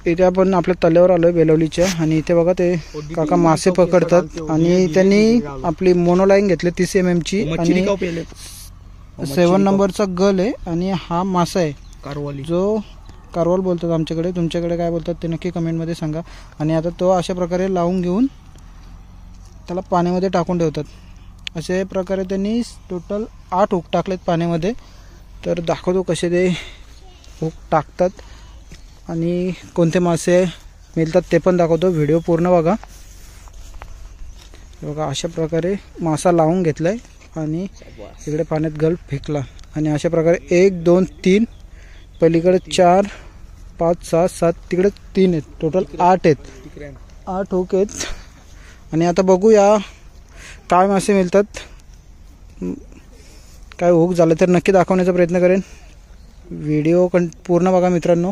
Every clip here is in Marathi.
इथे आपण आपल्या तल्यावर आलोय बेलवलीच्या आणि इथे बघा ते काका मासे पकडतात आणि त्यांनी आपली मोनोलाईन घेतली 30 mm ची आणि 7 नंबरचा गल आहे आणि हा मासा आहे कारवाली, जो कारवाल बोलतात आमच्याकडे, तुमच्याकडे काय बोलतात ते नक्की कमेंटमध्ये सांगा। आणि आता तो अशा प्रकारे लावून घेऊन त्याला पाण्यामध्ये टाकून ठेवतात। अशा प्रकारे त्यांनी टोटल 8 हुक टाकलेत पाण्यामध्ये। तर दाखवतो कसे ते हुक टाकतात आणि कोणते मासे मिळतात ते पण दाखवतो, व्हिडिओ पूर्ण बघा। बघा अशा प्रकारे मासा लावून घेतलाय आणि इकडे पाण्यात गल फेकला आणि अशा प्रकारे 1 2 3 पलीकडे 4 5 6 7 तिकडे 3 आहेत, टोटल 8 आहेत, 8 हुक आहेत। आणि आता बघूया काय मासे मिळतात, काय हुक झालं तर नक्की दाखवण्याचा प्रयत्न करेन। व्हिडिओ पूर्ण बघा मित्रांनो।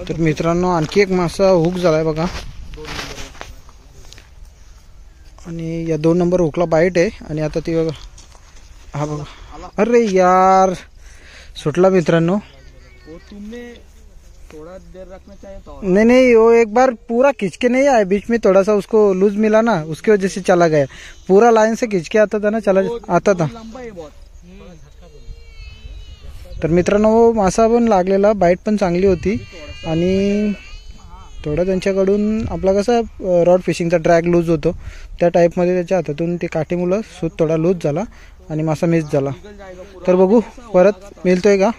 तर मित्रांनो आणखी एक मासा हुक झालाय बघा आणि या 2 नंबर हुकला बाईट आहे आणि आता ती बघा, हा बघा, अरे यार सुटला मित्रांनो। थोड़ा देर रखना चाहिए था। नहीं वो एक बार पूरा खींच के नहीं आया, बीच में थोड़ा सा उसको लूज मिला ना, उसकी वजह से चला गया। पूरा लाइन से खींच के आता था ना, चला आता था। तर मित्रांनो वो मासा पण लागलेला, बाईट पण चांगली होती आणि थोडं त्यांच्याकडून आपला कसा रॉड फिशिंगचा ड्रॅग लूज होतो त्या टाईपमध्ये त्याच्या हातातून ती काठीमुळे सूत थोडा लूज झाला आणि मासा मिस झाला। तर बघू परत मिळतोय का।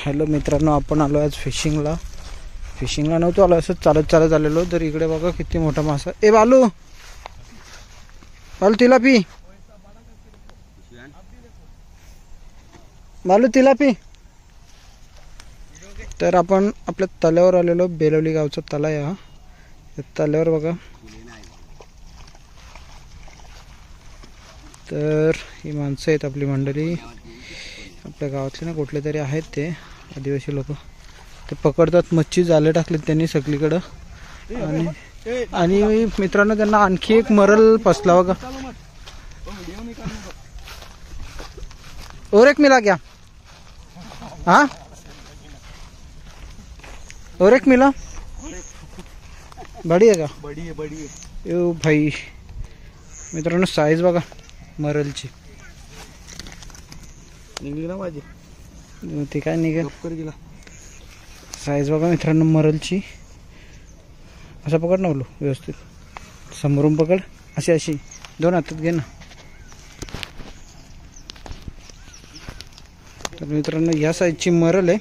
हॅलो मित्रांनो, आपण आलो आज फिशिंगला नव्हतो आलो, असंच चालत आलेलो। तर इकडे बघा किती मोठा मासा। ए बालू तिलापी, बालू तिलापी। तर आपण आपल्या तल्यावर आलेलो, बेलवली गावचा तला आहे हा। तल्यावर बघा, तर ही माणसं आहेत आपली मंडळी, आपल्या गावातले ना कुठले तरी आहेत ते आदिवासी लोक, ते पकडतात मच्छी, जाले टाकलेत त्यांनी सगळीकडं। आणि मित्रांनो त्यांना आणखी एक मरल फसला बघा। और एक मिला क्या? हाँ और एक मिला, बड़ी है का? बड़ी है। यो भाई मित्रांनो साईज बघा मरलची, निघली ना माझी, ती काय निघेल गेला। साईज बघा मित्रांनो मरलची। असं पकड ना बोलू व्यवस्थित, समोरून पकड, अशी 2 हातात घे ना। तर मित्रांनो या साईजची मरल आहे,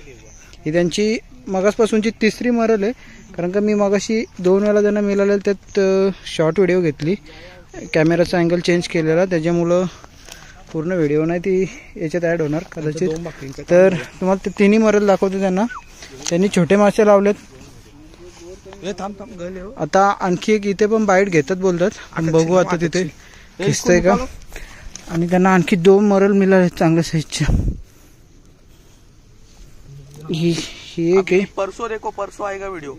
ही त्यांची मगासपासूनची 3री मरल आहे। कारण का मी मगाशी 2 वेळा त्यांना मिळाले, त्यात शॉर्ट व्हिडिओ घेतली, कॅमेराचा अँगल चेंज केलेला, त्याच्यामुळं पूर्ण व्हिडिओ नाही ती याच्यात ॲड होणार कदाचित। तर तुम्हाला ते 3ही मरल दाखवतो त्यांनी छोटे मासे लावलेत। आता आणखी एक इथे पण बाईट घेतात बोलतात, बघू आता तिथे खिचतंय का। आणि त्यांना आणखी 2 मरल मिळाले चांगल्या साईजच्या। ही एक है, परसों देखो, परसों आएगा वीडियो,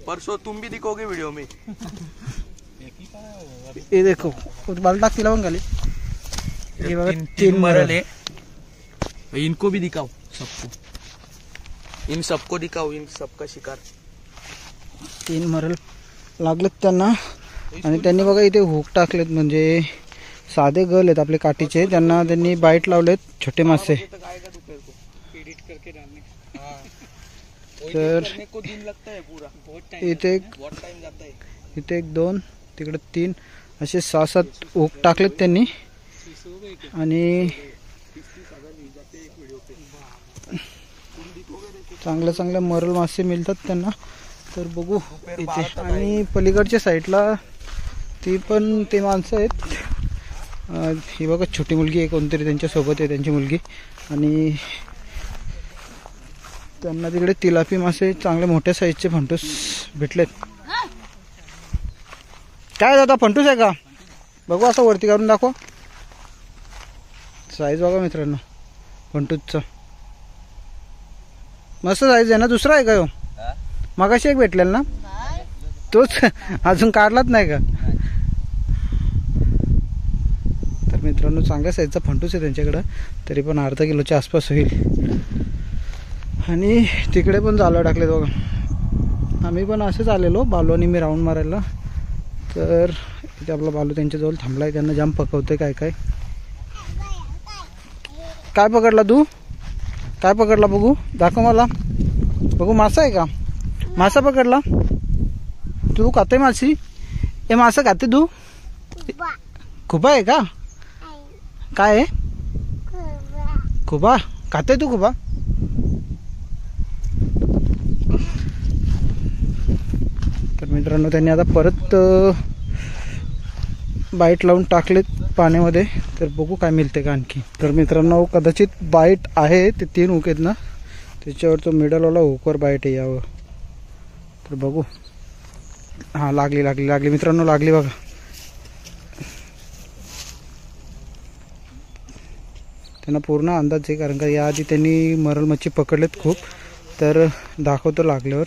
परसों तुम भी दिखोगे वीडियो में। ये देखो बाल टाक तिला खाली, ये बघा 3 मरल है। इनको भी दिखाओ, सबको, इन सबको दिखाओ, इन सबका शिकार। 3 मरल लागलेत त्यांना आणि त्यांनी बघा इथे हुक टाकलेत, म्हणजे साधे गल आहेत आपले काठीचे, त्यांना त्यांनी बाईट लावलेत छोटे मासे। तर इथे एक 2 तिकडे 3 असे 6-7 हुक टाकलेत त्यांनी आणि चांगल्या मरल मासे मिळतात त्यांना। तर बघू इथे, आणि पलीकडच्या साईडला ती पण ते माणसं आहेत। ही बघा छोटी मुलगी आहे, कोणतरी त्यांच्या सोबत आहे, त्यांची मुलगी, आणि त्यांना तिकडे तिलापी मासे चांगले मोठ्या साईजचे फंटूस भेटलेत। काय दादा फंटूस आहे का? बघू असं वरती काढून दाखवा, साईज बघा मित्रांनो फंटूसचा। मस्त साईज आहे ना. दुसरा आहे का हो? मगाशी एक भेटलेला ना तोच अजून काढलाच नाही का? तर मित्रांनो चांगल्या साईजचा फंटूस आहे त्यांच्याकडं, तरी पण अर्धा किलोच्या आसपास होईल. आणि तिकडे पण जाळं टाकलेत बघा. आम्ही पण असंच आलेलो बालू आणि मी राऊंड मारायला. तर इथे आपला बालू त्यांच्याजवळ थांबला आहे. त्यांना जाम पकवतोय काय काय. काय पकडला तू? काय पकडला बघू, दाखव मला बघू. मासा आहे का? मासा पकडला तू? खाते माशी? हे मासा खाते तू? खुबा आहे का? काय आहे? खुबा खाते तू? खुबा तर मित्रांनो त्यांनी आता परत बाईट लावून टाकलेत पाण्यामध्ये. तर बघू काय मिळते का आणखी. तर मित्रांनो कदाचित बाईट आहे ते 3 हुक आहेत ना, त्याच्यावर तो मिडलवाला हुकवर बाईट आहे यावं. तर बघू. हां लागली लागली लागली मित्रांनो, लागली बघा. त्यांना पूर्ण अंदाज आहे, कारण का याआधी त्यांनी मरल मच्छी पकडलेत खूप. तर दाखवतो लागल्यावर.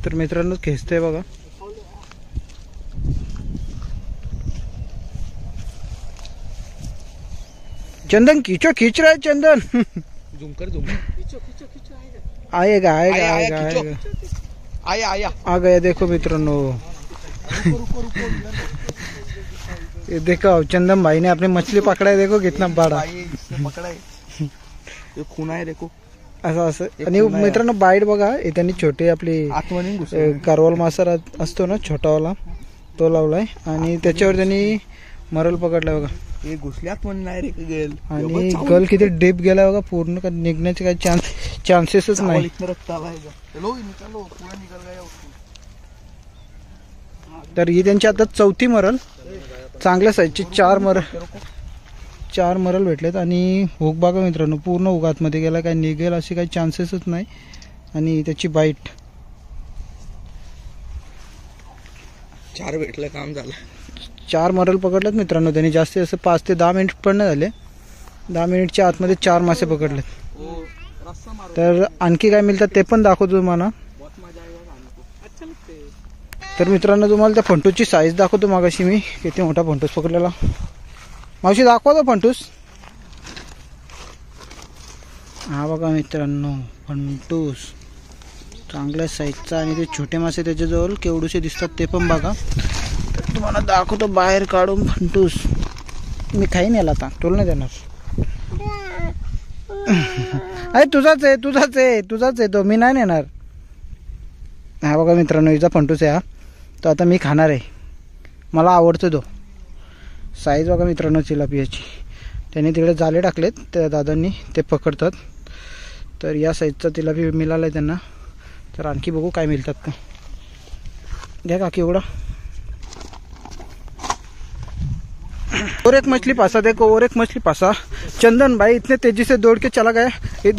तर मित्रांनो खेचतोय बघा. चंदन खींचो, खींच रहा है चंदन. झुमकर झुमकर खींचो खींचो खींचो. आएगा आएगा आएगा आएगा. आया आया आ गया. देखो मित्रों, ये देखो चंदन भाई ने अपनी मछली पकड़ा है. देखो कितना बड़ा पकड़ा है. ये खून आहे देखो. असं असं. आणि मित्रांनो बाईट बघा, त्यांनी छोटे आपली कारवाल मासा असतो ना छोटावाला, तो लावलाय आणि त्याच्यावर त्यांनी मरल पकडलाय बघा. हे घुसल्यात पण नाही रे गेल. आणि गल किती डीप गेला बघा, पूर्ण का निघण्याचे काही चान्सेसच नाही. तर ही त्यांची आता 4थी मरल. चांगल्या साईजची 4 मरल भेटलेत. आणि हुक बघा मित्रांनो, पूर्ण हुक आतमध्ये गेला, काय निघेल अशी काही चान्सेसच नाही. आणि त्याची बाईट 4 भेटलं, काम झालं. 4 मरल पकडलेत मित्रांनो त्यांनी. जास्तीत जास्त 5 ते 10 मिनिट पण नाही झाले. 10 मिनिटच्या आतमध्ये 4 मासे पकडलेत. तर आणखी काय मिळतात ते पण दाखवतो तुम्हाला. तर मित्रांनो तुम्हाला त्या फंटूसची साईज दाखवतो. मागाशी मी किती मोठा फंटूस पकडलेला. मावशी दाखवा तो फंटूस. हा बघा मित्रांनो फंटूस चांगल्या साईजचा. आणि ते छोटे मासे त्याच्याजवळ केवढूसे दिसतात ते पण बघा. तर तुम्हाला दाखवतो बाहेर काढून फंटूस. मी खाईन याला आता, तुला नाही देणार. अरे तुझाच आहे तुझाच आहे तुझाच आहे तो, मी नाही नेणार. हा बघा मित्रांनो हिचा फंटूस आहे हा. तो आता मी खाणार आहे, मला आवडतो तो. साईज बघा मित्रांनो चिलापियाची. त्यांनी तिकडे जाळे टाकलेत त्या दादांनी, ते पकडतात. तर या साईजचा चिलापी मिळाला आहे त्यांना. तर आणखी बघू काय मिळतात का. घ्या काकी एवढा. और एक मछली फंसा देखो, और एक मछली फंसा. चंदन भाई इतने तेजी से दौड़ के चला गया. ये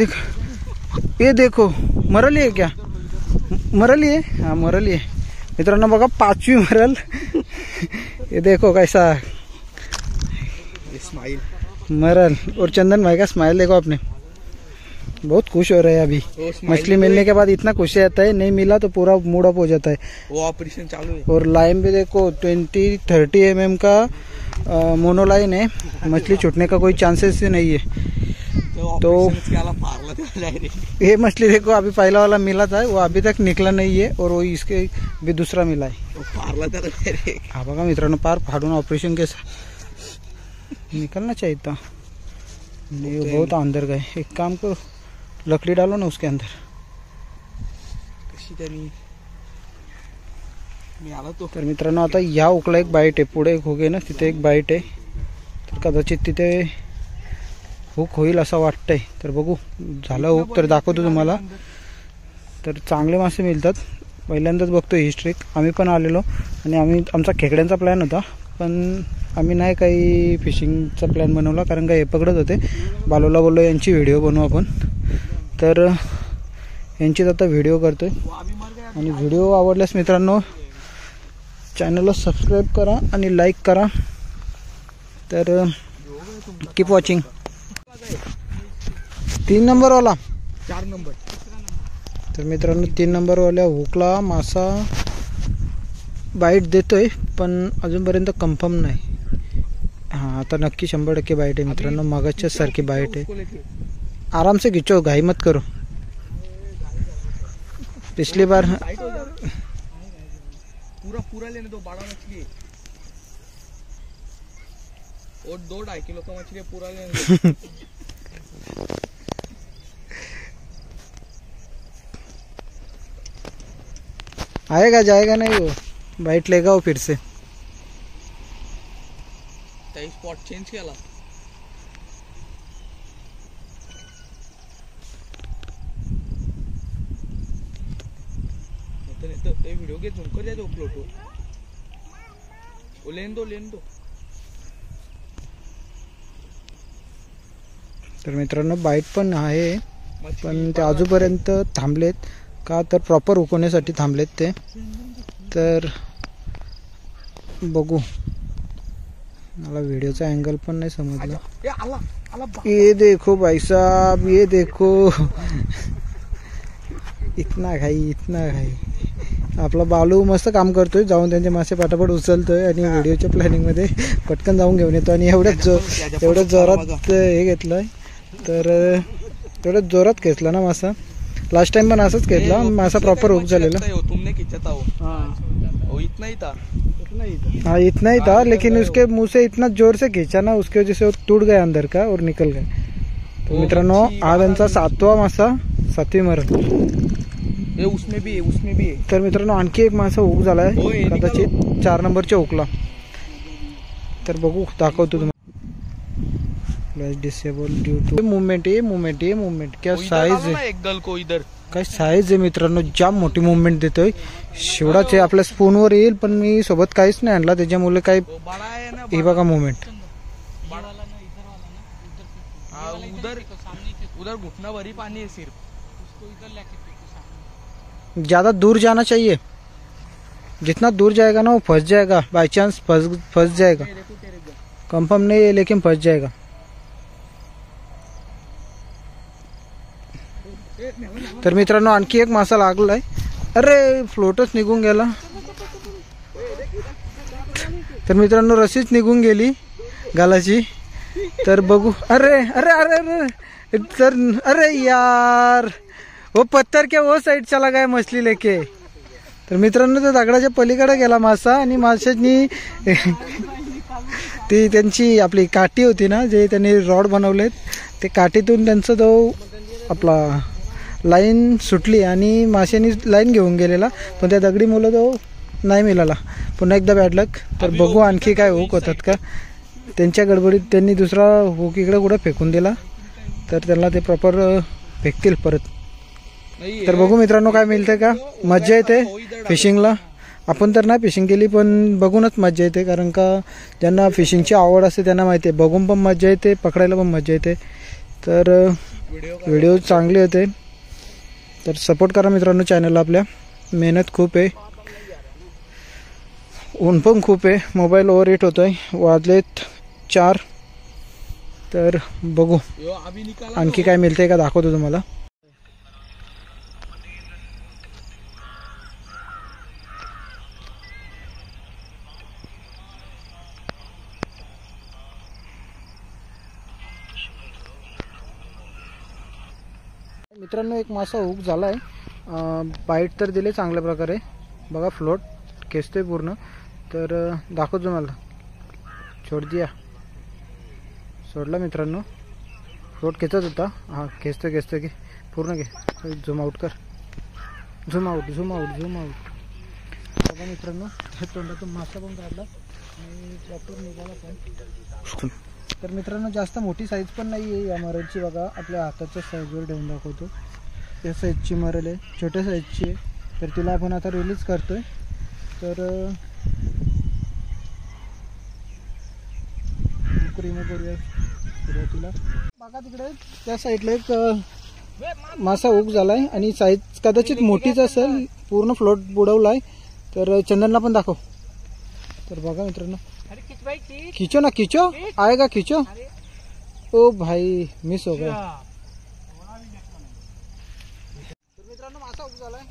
देखो मरली है क्या? मरली है, हाँ मरली है मित्रांनो. बघा 5वी मरल. ये देखो कैसा स्माइल मरल. और चंदन भाई का स्माइल देखो आपने, बहुत खुश हो रहे हैं अभी. मछली मिलने के बाद इतना खुश रहता है, नहीं मिला तो पूरा मूड अप हो जाता है. वो ऑपरेशन चालू है. और लाइन भी देखो 20-30 mm का मोनोलाइन है. मछली छूटने का कोई चांसेस ही नहीं है. तो ये मछली देखो अभी पहला वाला मिला था, वो अभी तक निकला नहीं है. और वो इसके भी दूसरा मिला है. हाँ बघा मित्रांनो पार फाड़ून ऑपरेशन के निकलना चाहिए था. नहीं बहुत अंदर गए. एक काम करो लकड़ी डालो ना उसके अंदर. तर मित्रांनो आता या हुकला एक बाईट आहे, पुढे एक हुक आहे ना तिथे एक बाईट आहे. तर कदाचित तिथे हुक होईल असं वाटतंय. तर बघू झालं हुक तर दाखवतो तुम्हाला. तर चांगले मासे मिळतात. पहिल्यांदाच बघतोय ही ट्रिक. आम्ही पण आलेलो आणि आमचा खेकड्यांचा प्लॅन होता, पण आम्ही नाही काही फिशिंगचा प्लॅन बनवला, कारण का हे पकडत होते. बालूला बोललो यांची व्हिडिओ बनवू आपण. तर यांचीच आता व्हिडिओ करतोय. आणि व्हिडिओ आवडल्यास मित्रांनो चॅनलला सबस्क्राईब करा आणि लाईक करा. तर कीप वॉचिंग. 3 नंबर वाला 4 नंबर. तर मित्रांनो 3 नंबर वाल्या हुकला मासा बाईट देतोय पण अजूनपर्यंत कन्फर्म नाही. हाँ आता नक्की 100% बाईट आहे मित्रांनो. मगाच्या सारखी बाईट आहे. आराम से खींचो, घाई मत करो. पिछली बार पूरा लेने दो. बड़ा मछली है और 2-2.5 किलो का मछली है. पूरा लेने दो. आएगा जाएगा नहीं वो, बाइट लेगा वो फिर से. स्पॉट चेंज केला. व्हिडिओ घे झूम कर दो फोटो. लेन दो. तर मित्रांनो बाईट पण आहे पण ते अजूनपर्यंत थांबलेत का तर प्रॉपर उकवण्यासाठी थांबलेत ते. तर बघू, मला व्हिडिओचा अँगल पण नाही समजला. ये देखो भाई साहब, ये देखो. इतना घाई. आपला बालू मस्त काम करतोय, जाऊन त्यांचे मासे पटापट उचलतोय आणि व्हिडिओच्या प्लॅनिंग मध्ये पटकन जाऊन घेऊन येतो. आणि एवढ्या जोरात हे घेतलंय. तर एवढ्या जोरात खेचला ना मासा. लास्ट टाइम पण असंच खेचला मासा, प्रॉपर हुक झालेला. तुमने खींचा था वो इतना ही था. हाँ इतना ही था, लेकिन उसके मुंह से इतना जोर से खींचा ना, उसके वजह से वो टूट गया अंदर का और निकल गया. तो मित्रांनो हा त्यांचा 7वा मासा, 7वी मरण. उसमें भी है. तर मित्रांनो आणखी एक मासा हुक झालाय कदाचित 4 नंबरच्या हुकला. तर बघू, दाखवतो तुम्हाला. Disable due to movement. क्या साइज है. एक गल को इधर काय साईज आहे मित्रांनो, जाम मोठी मुवमेंट देतोय. शेवडाच आहे, आपल्या स्पूनवर येईल पण मी सोबत काहीच नाही आणला त्याच्यामुळे काय. हे बघा मुवमेंट. उधर घुटना भरी पानी है सिर्फ. ज्यादा दूर जाना चाहिए. जितना दूर जाएगा ना वो फंस जाएगा. बाई चांस फंस जाएगा. कंफर्म नहीं है लेकिन फंस जाएगा. तर मित्रांनो आणखी एक मासा लागलाय. अरे फ्लोटच निघून गेला. तर मित्रांनो रस्सीच निघून गेली गालाची. तर बघू. अरे अरे अरे अरे तर अरे यार, वो पत्थर के वो साइड चला गया मछली लेके. तर मित्रांनो त्या दगडाच्या पलीकडे गेला मासा आणि माशाची ती त्यांची आपली काठी होती ना, जे त्यांनी रॉड बनवलेत, ते काठीतून त्यांचा तो आपला लाईन सुटली आणि माशांनी लाईन घेऊन गेलेला. पण त्या दगडी मुलं तो नाही मिळाला. पुन्हा एकदा बॅड लक. तर बघू आणखी काय हुक होतात का. त्यांच्या गडबडीत त्यांनी दुसरा हुक इकडे कुठे फेकून दिला, तर त्यांना ते प्रॉपर फेकतील परत. तर बघू मित्रांनो काय मिळतं का. मज्जा येते फिशिंगला. आपण तर नाही फिशिंग केली पण बघूनच मज्जा येते, कारण का ज्यांना फिशिंगची आवड असते त्यांना माहिती आहे, बघून पण मज्जा येते, पकडायला पण मज्जा येते. तर व्हिडिओ चांगले होते. तर सपोर्ट करा मित्रांनो चॅनलला. आपल्या मेहनत खूप आहे, ऊन पण खूप आहे. मोबाईल ओव्हर हीट होतोय. वाजलेत 4. तर बघू आणखी काय मिळतंय का, दाखवतो तुम्हाला. मित्रांनो एक मासा हुक झालाय. बाईट तर दिले चांगल्या प्रकारे. बघा फ्लोट खेचतोय पूर्ण. तर दाखवतो मला. सोड दिया. सोडला मित्रांनो. फ्लोट खेचत होता. हा खेचतोय की पूर्ण घे. झूम आउट कर. Zoom out. बघा मित्रांनो तोंडातून मासा पण काढला आणि प्रॉपर निघाला पण. तर मित्रांनो जास्त मोठी साईज पण नाही आहे या मरलची. बघा आपल्या हाताच्या साईजवर ठेवून दाखवतो. या साईजची मरल आहे, छोट्या साईजची आहे. तर तिला आपण आता रिलीज करतोय. तर रिमूव्ह करूया सुरुवातीला. बघा तिकडे त्या साईडला एक मासा हुक झालाय आणि साईज कदाचित मोठीच असेल. पूर्ण फ्लोट बुडवलाय. तर चंदनला पण दाखव. तर बघा मित्रांनो, खिचो ना खिचो. आएगा खिचो. ओ भाई मिस हो गया. तर मित्रांनो मासा खूप झालाय.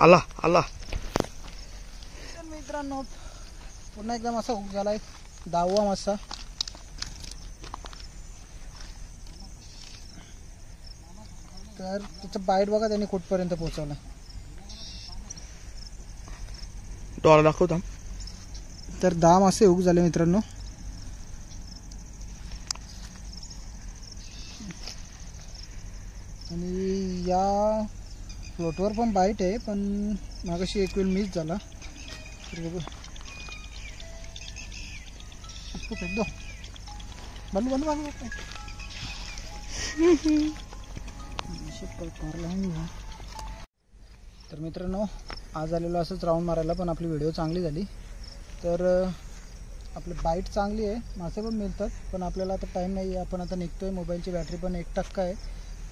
आला आला. तर मित्रांनो पुन्हा एकदा मासा खूप झालाय. 10वा मासा. तर त्याचं बाईट बघा त्याने कुठपर्यंत पोहोचवलं. डोळा दाखवता. तर 10 मासे हुक झाले मित्रांनो. आणि या फ्लोटवर पण बाईट आहे, पण मागाशी एक वेळ मिस झाला. तर बघू फेक दो. बंद बंद बंद. तर मित्रांनो आज आलेलो असंच राऊंड मारायला, पण आपली व्हिडिओ चांगली झाली. तर आपली बाईट चांगली आहे, मासे पण मिळतात, पण आपल्याला आता टाईम नाही आहे. आपण आता निघतोय. मोबाईलची बॅटरी पण 1% आहे.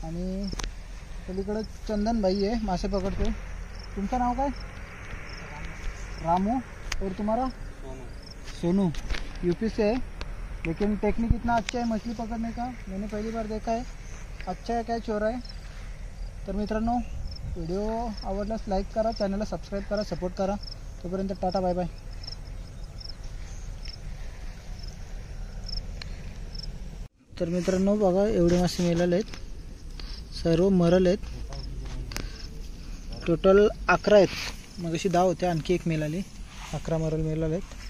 आणि पलीकडे चंदन भाई है मासे पकड़ते. तुमका नाम काय? रामू. और तुम्हारा? सोनू. यूपी से है, लेकिन टेक्निक इतना अच्छा है मछली पकड़ने का, मैंने पहली बार देखा है. अच्छा है, कैच हो रहा है. तर मित्रांनो व्हिडिओ आवडल्यास लाईक करा, चॅनलला सबस्क्राईब करा, सपोर्ट करा. तोपर्यंत टाटा बाय बाय. तर मित्रांनो बघा एवढे मासे मिळाले आहेत, सर्व मरल आहेत. टोटल 11 आहेत. मग अशी 10 होते, आणखी एक मिळाली. 11 मरल मिळाले आहेत.